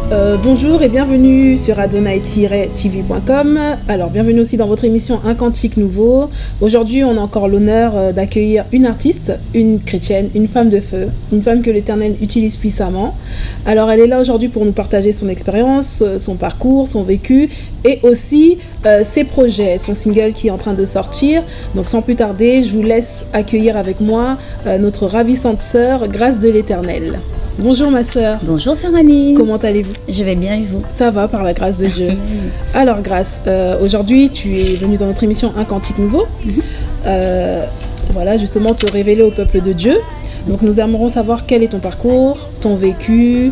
Bonjour et bienvenue sur adonai-tv.com. Alors, bienvenue aussi dans votre émission Un Cantique Nouveau. Aujourd'hui, on a encore l'honneur d'accueillir une artiste, une chrétienne, une femme de feu, une femme que l'Éternel utilise puissamment. Alors, elle est là aujourd'hui pour nous partager son expérience, son parcours, son vécu et aussi ses projets, son single qui est en train de sortir. Donc, sans plus tarder, je vous laisse accueillir avec moi notre ravissante sœur, Grâce de l'Éternel. Bonjour ma sœur. Bonjour sœur Annie. Comment allez-vous? Je vais bien et vous? Ça va par la grâce de Dieu. Alors Grâce, aujourd'hui tu es venue dans notre émission Un Cantique Nouveau. Voilà, justement te révéler au peuple de Dieu. Donc nous aimerons savoir quel est ton parcours, ton vécu,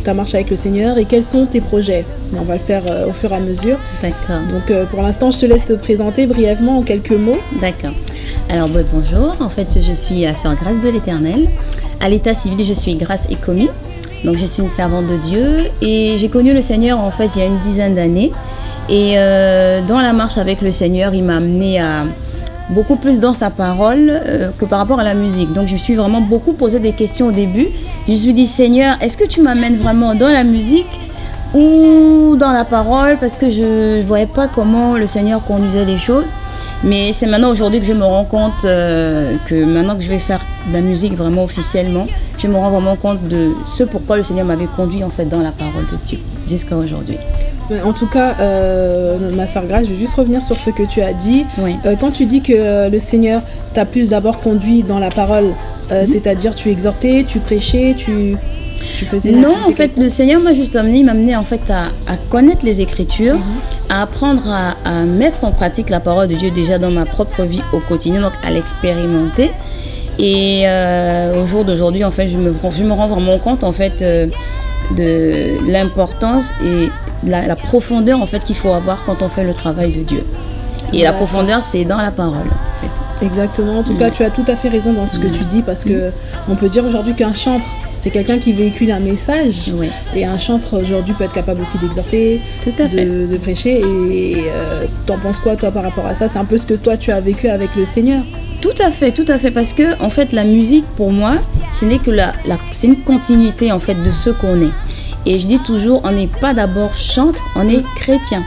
ta marche avec le Seigneur et quels sont tes projets. On va le faire au fur et à mesure. D'accord. Donc pour l'instant je te laisse te présenter brièvement en quelques mots. D'accord. Alors bonjour, en fait je suis la sœur Grâce de l'Éternel. À l'état civil, je suis Grâce et commis. Donc je suis une servante de Dieu et j'ai connu le Seigneur en fait il y a une dizaine d'années. Et dans la marche avec le Seigneur, il m'a amené à beaucoup plus dans sa parole que par rapport à la musique. Donc je me suis vraiment beaucoup posé des questions au début. Je me suis dit Seigneur, est-ce que tu m'amènes vraiment dans la musique ou dans la parole? Parce que je ne voyais pas comment le Seigneur conduisait les choses. Mais c'est maintenant aujourd'hui que je me rends compte que maintenant que je vais faire de la musique vraiment officiellement, je me rends vraiment compte de ce pourquoi le Seigneur m'avait conduit en fait dans la parole de Dieu jusqu'à aujourd'hui. En tout cas, ma sœur Grâce, je vais juste revenir sur ce que tu as dit. Oui. Quand tu dis que le Seigneur t'a plus d'abord conduit dans la parole, c'est-à-dire tu exhortais, tu prêchais, tu faisais... Non, en fait, le Seigneur m'a juste amené, il m'a amené en fait à connaître les Écritures, à apprendre à mettre en pratique la parole de Dieu déjà dans ma propre vie au quotidien, donc à l'expérimenter. Et au jour d'aujourd'hui, en fait, je me rends vraiment compte en fait de l'importance et la profondeur en fait qu'il faut avoir quand on fait le travail de Dieu. Et la profondeur, c'est dans la parole. En fait. Exactement. En tout cas, tu as tout à fait raison dans ce que tu dis parce que on peut dire aujourd'hui qu'un chantre, c'est quelqu'un qui véhicule un message. Oui. Et un chantre aujourd'hui peut être capable aussi d'exhorter, de prêcher. Et t'en penses quoi toi par rapport à ça? C'est un peu ce que toi tu as vécu avec le Seigneur. Tout à fait, parce que en fait la musique pour moi, ce n'est que c'est une continuité en fait de ce qu'on est. Et je dis toujours, on n'est pas d'abord chantre, on est chrétien.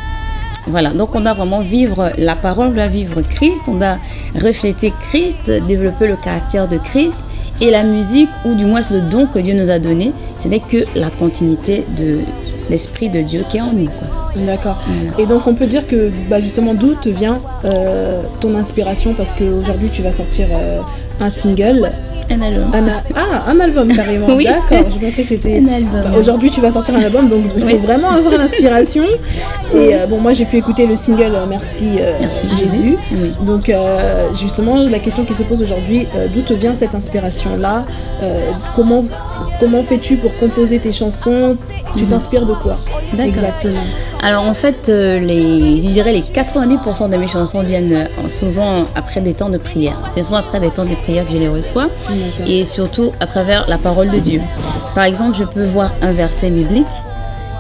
Voilà, donc on doit vraiment vivre la parole, on doit vivre Christ, on doit refléter Christ, développer le caractère de Christ. Et la musique, ou du moins le don que Dieu nous a donné, ce n'est que la continuité de l'Esprit de Dieu qui est en nous, quoi. D'accord. Voilà. Et donc on peut dire que justement d'où te vient ton inspiration, parce qu'aujourd'hui tu vas sortir un single. Un album. Un album carrément. Oui. D'accord, je pensais que c'était un album. Aujourd'hui tu vas sortir un album, donc il faut vraiment avoir l'inspiration. Et moi j'ai pu écouter le single Merci Jésus. Oui. Donc justement la question qui se pose aujourd'hui, d'où te vient cette inspiration là? Comment fais-tu pour composer tes chansons? Tu t'inspires de quoi? D'accord. Exactement. Alors en fait je dirais les 90% de mes chansons viennent souvent après des temps de prière. Ce sont après des temps de prière que je les reçois. Et surtout à travers la parole de Dieu. Par exemple, je peux voir un verset biblique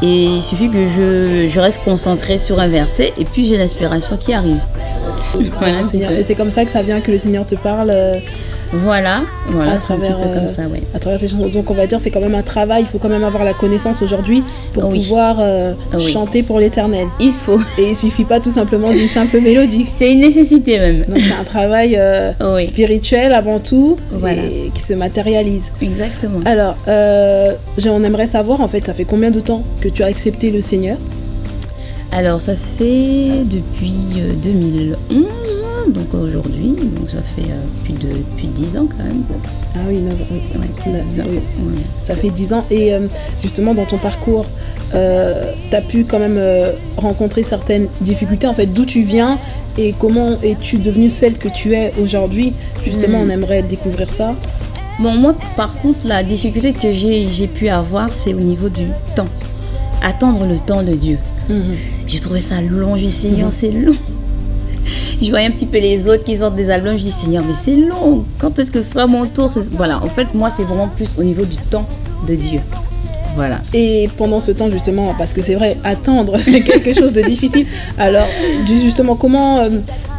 et il suffit que je reste concentrée sur un verset et puis j'ai l'inspiration qui arrive. Voilà, et c'est comme ça que ça vient, que le Seigneur te parle. Voilà, c'est un petit peu comme ça, ouais. À travers ces chansons. Donc on va dire c'est quand même un travail, il faut quand même avoir la connaissance aujourd'hui pour pouvoir chanter pour l'Éternel. Il faut. Et il suffit pas tout simplement d'une simple mélodie. C'est une nécessité même. Donc c'est un travail spirituel avant tout, et qui se matérialise. Exactement. Alors, on aimerait savoir en fait, ça fait combien de temps que tu as accepté le Seigneur? Alors ça fait depuis 2011, donc aujourd'hui, donc ça fait plus de 10 ans quand même. Ah oui, ça fait 10 ans. Et justement dans ton parcours, tu as pu quand même rencontrer certaines difficultés, en fait, d'où tu viens et comment es-tu devenue celle que tu es aujourd'hui? Justement, on aimerait découvrir ça. Bon, moi par contre, la difficulté que j'ai pu avoir, c'est au niveau du temps. Attendre le temps de Dieu. J'ai trouvé ça long, je dis Seigneur, c'est long. Je voyais un petit peu les autres qui sortent des albums, je dis Seigneur, mais c'est long, quand est-ce que ce sera mon tour? Voilà, en fait moi c'est vraiment plus au niveau du temps de Dieu. Voilà. Et pendant ce temps justement, parce que c'est vrai, attendre c'est quelque chose de difficile. Alors justement, comment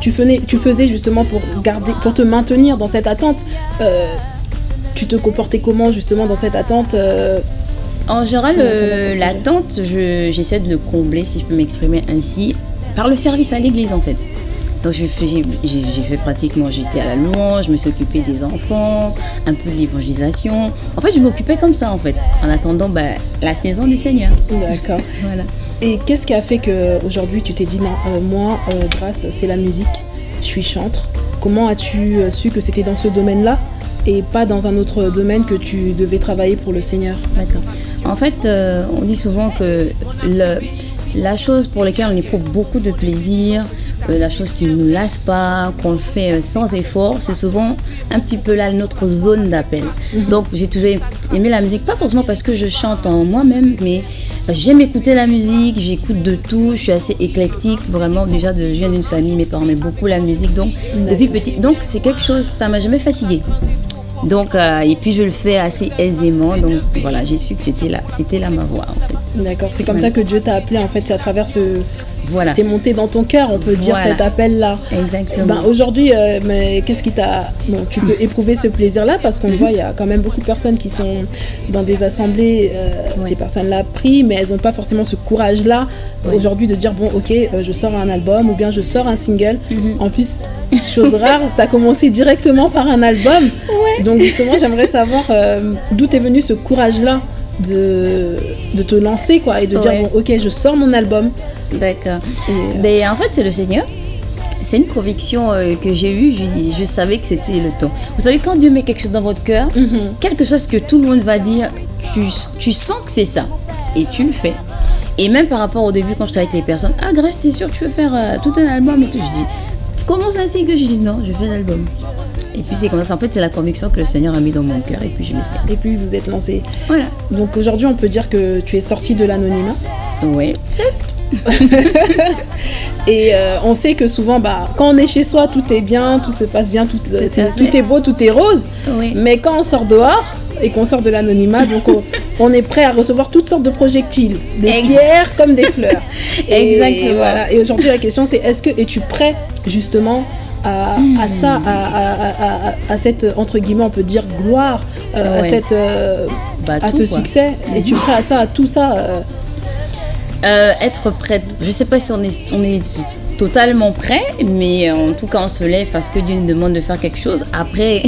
tu faisais justement pour te maintenir dans cette attente? Tu te comportais comment justement dans cette attente? En général, Dans ton projet. l'attente, j'essaie de le combler, si je peux m'exprimer ainsi, par le service à l'église en fait. Donc j'ai fait pratiquement, j'étais à la louange, je me suis occupée des enfants, un peu de l'évangélisation. En fait, je m'occupais comme ça en fait, en attendant la saison du Seigneur. D'accord. Voilà. Et qu'est-ce qui a fait qu'aujourd'hui tu t'es dit non, moi, grâce, c'est la musique, je suis chantre. Comment as-tu su que c'était dans ce domaine-là et pas dans un autre domaine que tu devais travailler pour le Seigneur? D'accord. En fait, on dit souvent que la chose pour laquelle on éprouve beaucoup de plaisir, la chose qui ne nous lasse pas, qu'on le fait sans effort, c'est souvent un petit peu là notre zone d'appel. Donc j'ai toujours aimé la musique, pas forcément parce que je chante en moi-même, mais parce que j'aime écouter la musique, j'écoute de tout, je suis assez éclectique, vraiment déjà je viens d'une famille, mes parents aimaient beaucoup la musique, donc depuis petit, donc c'est quelque chose, ça m'a jamais fatiguée. Donc, et puis je le fais assez aisément, donc voilà, j'ai su que c'était là ma voix en fait. D'accord, c'est comme ça que Dieu t'a appelé en fait, c'est à travers Voilà. c'est monté dans ton cœur, on peut dire, Voilà. cet appel-là. Exactement. Aujourd'hui, mais qu'est-ce qui t'a... Bon, tu peux éprouver ce plaisir-là parce qu'on voit, il y a quand même beaucoup de personnes qui sont dans des assemblées, ces personnes-là prient, mais elles n'ont pas forcément ce courage-là aujourd'hui de dire, bon, ok, je sors un album ou bien je sors un single. En plus, chose rare, tu as commencé directement par un album. Donc justement, j'aimerais savoir d'où t'es venu ce courage-là de te lancer quoi, et de dire, bon, ok, je sors mon album. D'accord. Mais en fait, c'est le Seigneur. C'est une conviction que j'ai eue. Je savais que c'était le temps. Vous savez, quand Dieu met quelque chose dans votre cœur, quelque chose que tout le monde va dire, tu sens que c'est ça. Et tu le fais. Et même par rapport au début, quand j'étais avec les personnes, ah, Grèce, t'es sûre que tu veux faire tout un album et tout. Je dis, comment ça c'est que je dis non, je fais l'album. Et puis c'est comme ça, en fait, c'est la conviction que le Seigneur a mis dans mon cœur et puis je l'ai fait. Et puis vous êtes lancé. Voilà. Donc aujourd'hui, on peut dire que tu es sorti de l'anonymat. Oui, presque. Et on sait que souvent, quand on est chez soi, tout est bien, tout se passe bien, tout est beau, tout est rose. Oui. Mais quand on sort dehors et qu'on sort de l'anonymat, donc on est prêt à recevoir toutes sortes de projectiles, des pierres comme des fleurs. Exactement. Et, voilà. Et aujourd'hui, la question c'est, es-tu prêt justement à ça, à cette, entre guillemets, on peut dire gloire, à cette, à ce succès? Es-tu prêt à ça, à tout ça? Être prête, je sais pas si on est totalement prêt, mais en tout cas on se lève parce que Dieu nous demande de faire quelque chose. Après,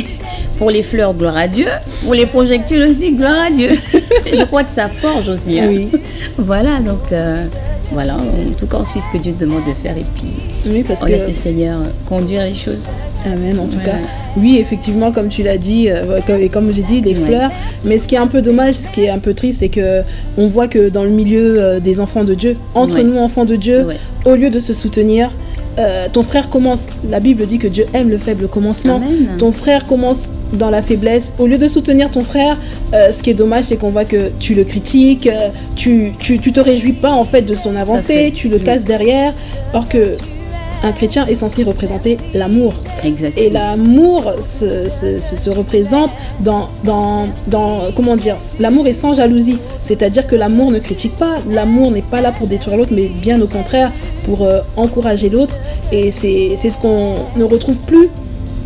pour les fleurs, gloire à Dieu, pour les projectiles aussi, gloire à Dieu. Je crois que ça forge aussi. Hein. Oui. Voilà, donc voilà, en tout cas on suit ce que Dieu demande de faire et puis parce on laisse le Seigneur conduire les choses. Amen, en tout cas. Oui, effectivement, comme tu l'as dit, et comme j'ai dit, les fleurs. Mais ce qui est un peu dommage, ce qui est un peu triste, c'est qu'on voit que dans le milieu des enfants de Dieu, entre nous, enfants de Dieu, au lieu de se soutenir, ton frère commence. La Bible dit que Dieu aime le faible commencement. Amen. Ton frère commence dans la faiblesse. Au lieu de soutenir ton frère, ce qui est dommage, c'est qu'on voit que tu le critiques, tu te réjouis pas en fait de son avancée, tu le casses derrière, or que un chrétien est censé représenter l'amour. Exactement. Et l'amour se représente dans comment dire, l'amour est sans jalousie. C'est-à-dire que l'amour ne critique pas, l'amour n'est pas là pour détruire l'autre, mais bien au contraire, pour encourager l'autre. Et c'est ce qu'on ne retrouve plus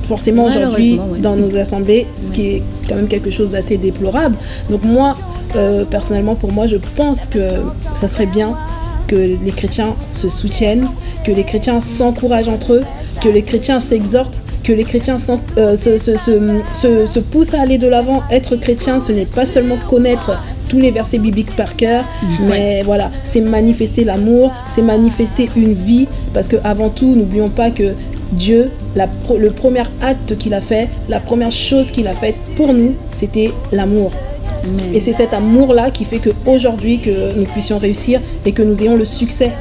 forcément aujourd'hui dans nos assemblées, ce qui est quand même quelque chose d'assez déplorable. Donc moi, personnellement, pour moi, je pense que ça serait bien que les chrétiens se soutiennent, que les chrétiens s'encouragent entre eux, que les chrétiens s'exhortent, que les chrétiens se poussent à aller de l'avant. Être chrétien, ce n'est pas seulement connaître tous les versets bibliques par cœur, mais voilà, c'est manifester l'amour, c'est manifester une vie, parce qu'avant tout, n'oublions pas que Dieu, le premier acte qu'il a fait, la première chose qu'il a faite pour nous, c'était l'amour. Et c'est cet amour-là qui fait qu'aujourd'hui, que nous puissions réussir et que nous ayons le succès,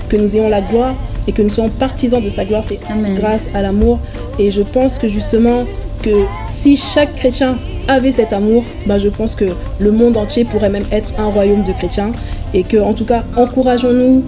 que nous ayons la gloire et que nous soyons partisans de sa gloire, c'est grâce à l'amour. Et je pense que justement, que si chaque chrétien avait cet amour, je pense que le monde entier pourrait même être un royaume de chrétiens. Et que, en tout cas, encourageons-nous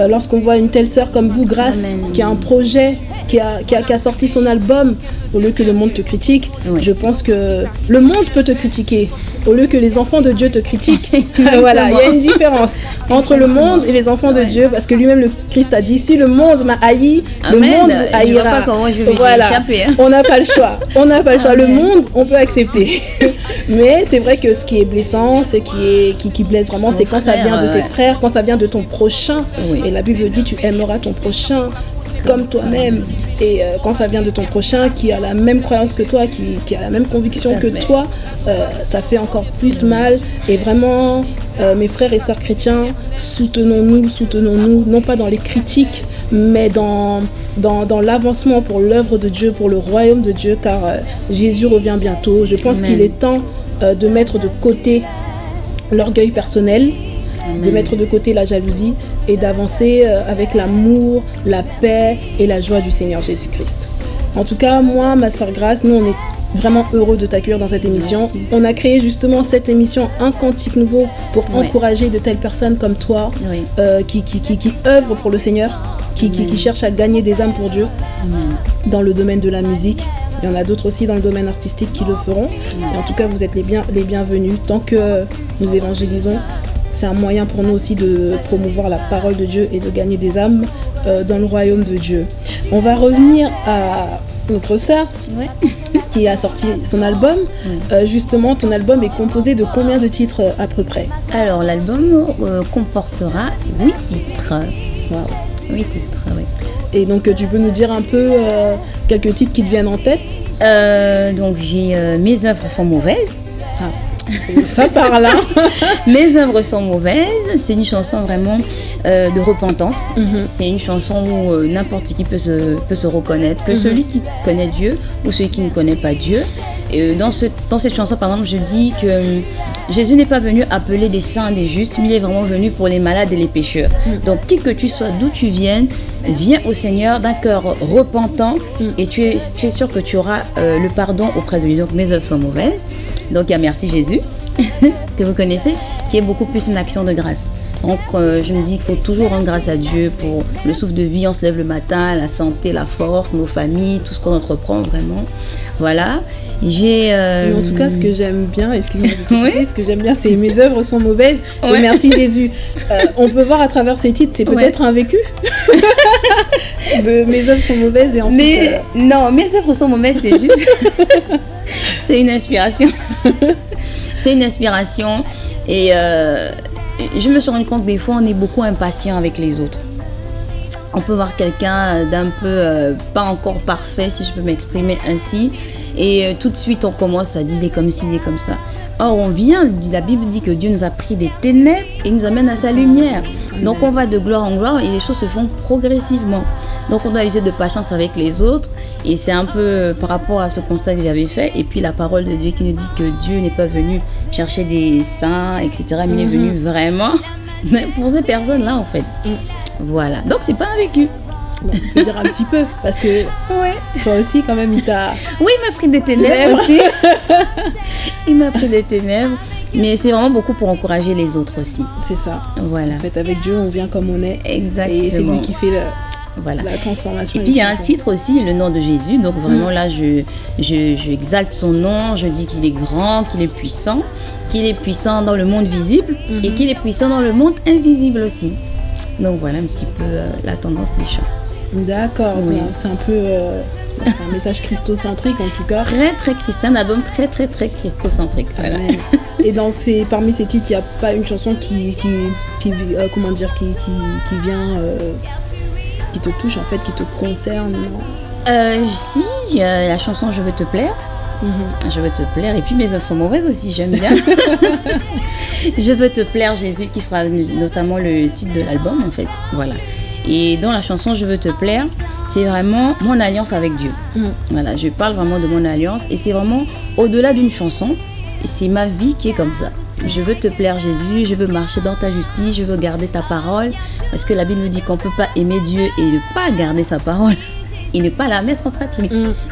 lorsqu'on voit une telle sœur comme vous, Grâce, qui a un projet, qui a sorti son album, au lieu que le monde te critique, je pense que le monde peut te critiquer, au lieu que les enfants de Dieu te critiquent. Voilà, il y a une différence entre le monde et les enfants de Dieu, parce que lui-même, le Christ a dit, si le monde m'a haï, le monde vous haïra. Je vois pas comment je vais échapper. On n'a pas le choix. On n'a pas le choix. Le monde, on peut accepter. Mais c'est vrai que ce qui est blessant, ce qui blesse vraiment, c'est quand ça vient de tes frères, quand ça vient de ton prochain. Oui. Et la Bible dit, tu aimeras ton prochain comme toi-même. Et quand ça vient de ton prochain qui a la même croyance que toi, qui a la même conviction que toi, ça fait encore plus mal. Et vraiment, mes frères et sœurs chrétiens, soutenons-nous, non pas dans les critiques, mais dans l'avancement pour l'œuvre de Dieu, pour le royaume de Dieu, car Jésus revient bientôt. Je pense qu'il est temps de mettre de côté l'orgueil personnel, de mettre de côté la jalousie et d'avancer avec l'amour, la paix et la joie du Seigneur Jésus-Christ. En tout cas, moi, ma sœur Grace, nous, on est vraiment heureux de t'accueillir dans cette émission. Merci. On a créé justement cette émission Un Cantique Nouveau pour encourager de telles personnes comme toi qui œuvrent pour le Seigneur, qui cherchent à gagner des âmes pour Dieu. Amen. Dans le domaine de la musique. Il y en a d'autres aussi dans le domaine artistique qui le feront. Et en tout cas, vous êtes les bienvenus. Tant que nous évangélisons, c'est un moyen pour nous aussi de promouvoir la parole de Dieu et de gagner des âmes dans le royaume de Dieu. On va revenir à notre sœur qui a sorti son album. Justement, ton album est composé de combien de titres à peu près? Alors, l'album comportera 8 titres. Wow. 8 titres, oui. Et donc, tu peux nous dire un peu quelques titres qui te viennent en tête? Donc, j'ai Mes œuvres sont mauvaises. Ça par là. Mes œuvres sont mauvaises. C'est une chanson vraiment de repentance. C'est une chanson où n'importe qui peut se reconnaître, que celui qui connaît Dieu ou celui qui ne connaît pas Dieu. Et dans cette chanson, par exemple, je dis que Jésus n'est pas venu appeler des saints des justes, mais il est vraiment venu pour les malades et les pécheurs. Donc, qui que tu sois, d'où tu viennes, viens au Seigneur d'un cœur repentant et tu es sûr que tu auras le pardon auprès de lui. Donc, mes œuvres sont mauvaises. Donc, il y a Merci Jésus, que vous connaissez, qui est beaucoup plus une action de grâce. Donc, je me dis qu'il faut toujours rendre grâce à Dieu pour le souffle de vie. On se lève le matin, la santé, la force, nos familles, tout ce qu'on entreprend vraiment. Voilà. Mais en tout cas, ce que j'aime bien, excuse-moi de te couper, ce que j'aime bien, c'est Mes œuvres sont mauvaises et Merci Jésus. On peut voir à travers ces titres, c'est peut-être un vécu de Mes œuvres sont mauvaises et ensuite... Non, Mes œuvres sont mauvaises, c'est juste... c'est une inspiration. C'est une inspiration et je me suis rendu compte que des fois, on est beaucoup impatient avec les autres. On peut voir quelqu'un d'un peu pas encore parfait, si je peux m'exprimer ainsi, et tout de suite on commence à dire il est comme ci, il est comme ça. Or la Bible dit que Dieu nous a pris des ténèbres et nous amène à sa lumière. Donc on va de gloire en gloire et les choses se font progressivement. Donc on doit user de patience avec les autres et c'est un peu par rapport à ce constat que j'avais fait. Et puis la parole de Dieu qui nous dit que Dieu n'est pas venu chercher des saints, etc. Mais il est venu vraiment pour ces personnes-là en fait. Voilà, donc c'est pas un vécu. Bon, je peux dire un petit peu, parce que toi aussi quand même il t'a... Oui, il m'a pris des ténèbres aussi. Il m'a pris des ténèbres, mais c'est vraiment beaucoup pour encourager les autres aussi. C'est ça. Voilà. En fait, avec Dieu, on vient comme on est. Exactement. Et c'est lui qui fait la transformation. Et puis il y a un titre aussi, le nom de Jésus. Donc vraiment là, je exalte son nom, je dis qu'il est grand, qu'il est puissant dans le monde visible et qu'il est puissant dans le monde invisible aussi. Donc voilà un petit peu la tendance des chants. D'accord, c'est un peu c'est un message christocentrique en tout cas. Très très chrétien, un album très très très christocentrique. Voilà. Et parmi ces titres, il n'y a pas une chanson qui vient, qui te touche en fait, qui te concerne? Si, la chanson Je veux te plaire. Je veux te plaire, et puis Mes œuvres sont mauvaises aussi, j'aime bien. Je veux te plaire Jésus, qui sera notamment le titre de l'album en fait, voilà. Et dans la chanson Je veux te plaire, c'est vraiment mon alliance avec Dieu. Voilà, je parle vraiment de mon alliance et c'est vraiment au-delà d'une chanson. C'est ma vie qui est comme ça. Je veux te plaire Jésus, je veux marcher dans ta justice, je veux garder ta parole, parce que la Bible nous dit qu'on ne peut pas aimer Dieu et ne pas garder sa parole et ne pas la mettre en pratique.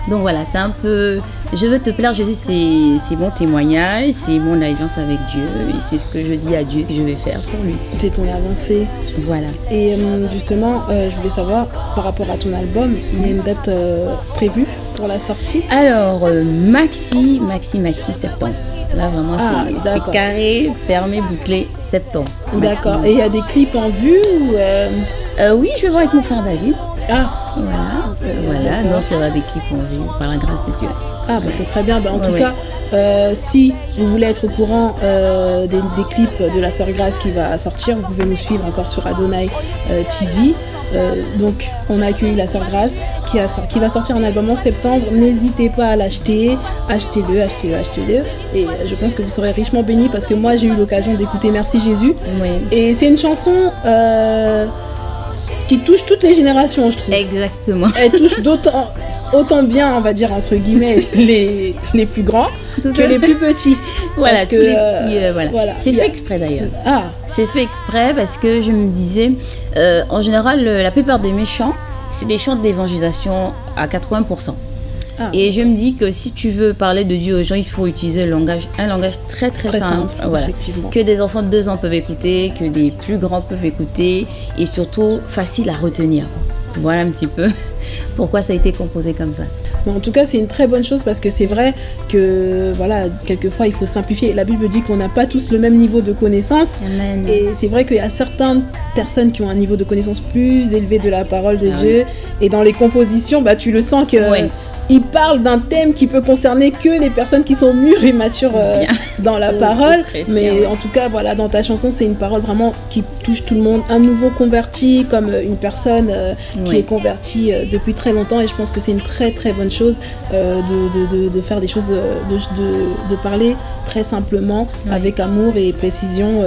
Donc voilà, c'est un peu... Je veux te plaire Jésus, c'est mon témoignage, c'est mon alliance avec Dieu et c'est ce que je dis à Dieu que je vais faire pour lui. C'est ton avancée. Voilà. Et justement, je voulais savoir, par rapport à ton album, il y a une date prévue pour la sortie? Alors, maxi septembre. Là, vraiment, c'est carré, fermé, bouclé, septembre. D'accord. Et il y a des clips en vue ou oui, je vais voir avec mon frère David. Voilà. Donc, il y aura des clips en vue, par la grâce de Dieu. Ah, bah ça serait bien. Bah, en tout cas, si vous voulez être au courant des clips de la Sœur Grace qui va sortir, vous pouvez nous suivre encore sur Adonai TV. Donc, on a accueilli la Sœur Grace qui va sortir un album en septembre. N'hésitez pas à l'acheter. Achetez-le. Et je pense que vous serez richement bénis parce que moi, j'ai eu l'occasion d'écouter Merci Jésus. Oui. Et c'est une chanson qui touche toutes les générations, je trouve. Exactement. Elle touche autant bien, on va dire, entre guillemets, les plus grands que les plus petits. Voilà, parce tous que, les petits. Voilà. C'est fait exprès d'ailleurs. Ah, C'est fait exprès parce que je me disais, en général, la plupart des chants, c'est des chants d'évangélisation à 80%. ah, Et je me dis que si tu veux parler de Dieu aux gens, il faut utiliser un langage très très simple. simple, Voilà. effectivement. Que des enfants de 2 ans peuvent écouter, que des plus grands peuvent écouter, et surtout facile à retenir. Voilà un petit peu pourquoi ça a été composé comme ça. Mais en tout cas, c'est une très bonne chose parce que c'est vrai que, voilà, quelquefois, il faut simplifier. La Bible dit qu'on n'a pas tous le même niveau de connaissance. Amen. Et c'est vrai qu'il y a certaines personnes qui ont un niveau de connaissance plus élevé de la parole de Dieu. Et dans les compositions, bah, tu le sens que... Ouais. Il parle d'un thème qui peut concerner que les personnes qui sont mûres et matures dans la parole. Mais en tout cas, voilà, dans ta chanson, c'est une parole vraiment qui touche tout le monde. Un nouveau converti, comme une personne qui est convertie depuis très longtemps. Et je pense que c'est une très très bonne chose de faire des choses, de parler très simplement, avec amour et précision,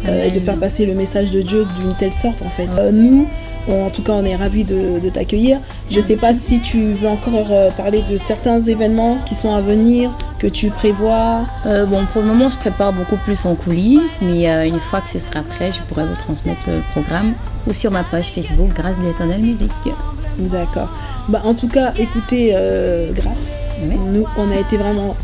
et de faire passer le message de Dieu d'une telle sorte, en fait. Nous, en tout cas, on est ravis de t'accueillir. Je ne sais pas si tu veux encore parler de certains événements qui sont à venir, que tu prévois. Bon, pour le moment, je prépare beaucoup plus en coulisses, mais une fois que ce sera prêt, je pourrai vous transmettre le programme ou sur ma page Facebook Grâce de l'Éternel Musique. D'accord. Bah, en tout cas, écoutez, Grâce, nous, on a été vraiment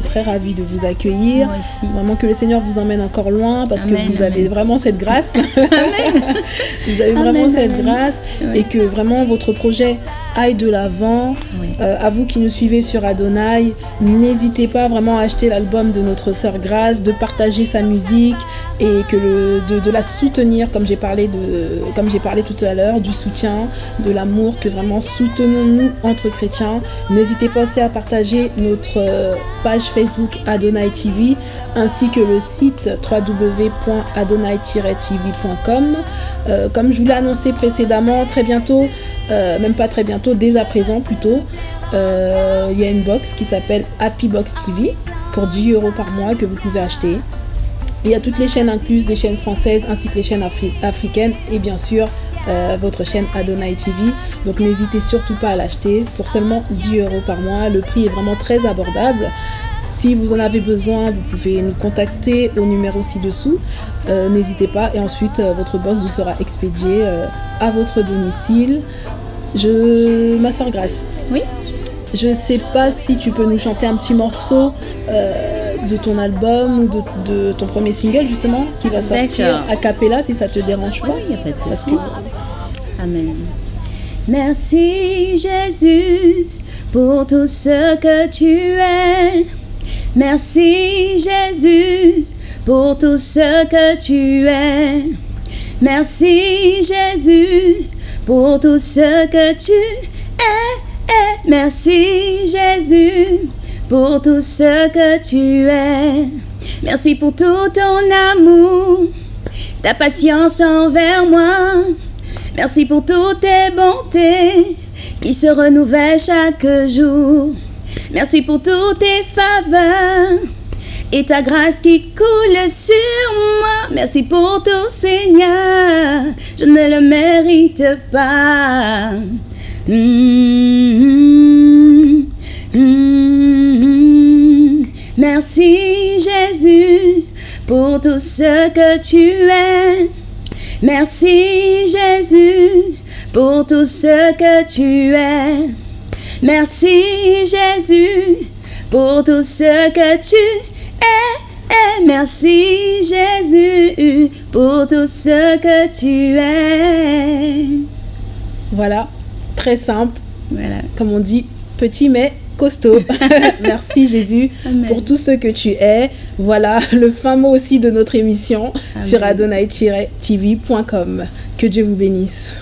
très ravis de vous accueillir. Moi aussi. Vraiment que le Seigneur vous emmène encore loin parce que vous avez vraiment cette grâce. Vous avez vraiment cette grâce et que vraiment votre projet aille de l'avant. À vous qui nous suivez sur Adonai, n'hésitez pas vraiment à acheter l'album de notre sœur Grâce, de partager sa musique et que de la soutenir comme j'ai parlé tout à l'heure, du soutien, de l'amour, que vraiment soutenons-nous entre chrétiens. N'hésitez pas aussi à partager notre page Facebook Adonai TV ainsi que le site www.adonai-tv.com. Comme je vous l'ai annoncé précédemment, très bientôt, même pas très bientôt, dès à présent plutôt, il y a une box qui s'appelle Happy Box TV pour 10 € par mois que vous pouvez acheter. Il y a toutes les chaînes incluses, des chaînes françaises ainsi que les chaînes africaines et bien sûr votre chaîne Adonai TV. Donc n'hésitez surtout pas à l'acheter pour seulement 10 € par mois. Le prix est vraiment très abordable. Si vous en avez besoin, vous pouvez nous contacter au numéro ci-dessous. N'hésitez pas et ensuite votre box vous sera expédiée à votre domicile. Ma sœur Grâce. Oui. Je sais pas si tu peux nous chanter un petit morceau de ton album ou de ton premier single justement qui va sortir a cappella si ça te dérange pas. Oui, il n'y a pas de souci. Que... Amen. Merci Jésus pour tout ce que tu es. Merci Jésus pour tout ce que tu es. Merci Jésus pour tout ce que tu es. Merci Jésus pour tout ce que tu es. Merci pour tout ton amour, ta patience envers moi. Merci pour toutes tes bontés qui se renouvellent chaque jour. Merci pour toutes tes faveurs et ta grâce qui coule sur moi. Merci pour tout, Seigneur, je ne le mérite pas. Merci Jésus pour tout ce que tu es. Merci Jésus pour tout ce que tu es. Merci Jésus pour tout ce que tu es. Merci Jésus pour tout ce que tu es. Voilà, très simple. Voilà. Comme on dit, petit mais costaud. Merci Jésus. Amen. Pour tout ce que tu es. Voilà le fin mot aussi de notre émission. Amen. Sur adonai-tv.com. Que Dieu vous bénisse.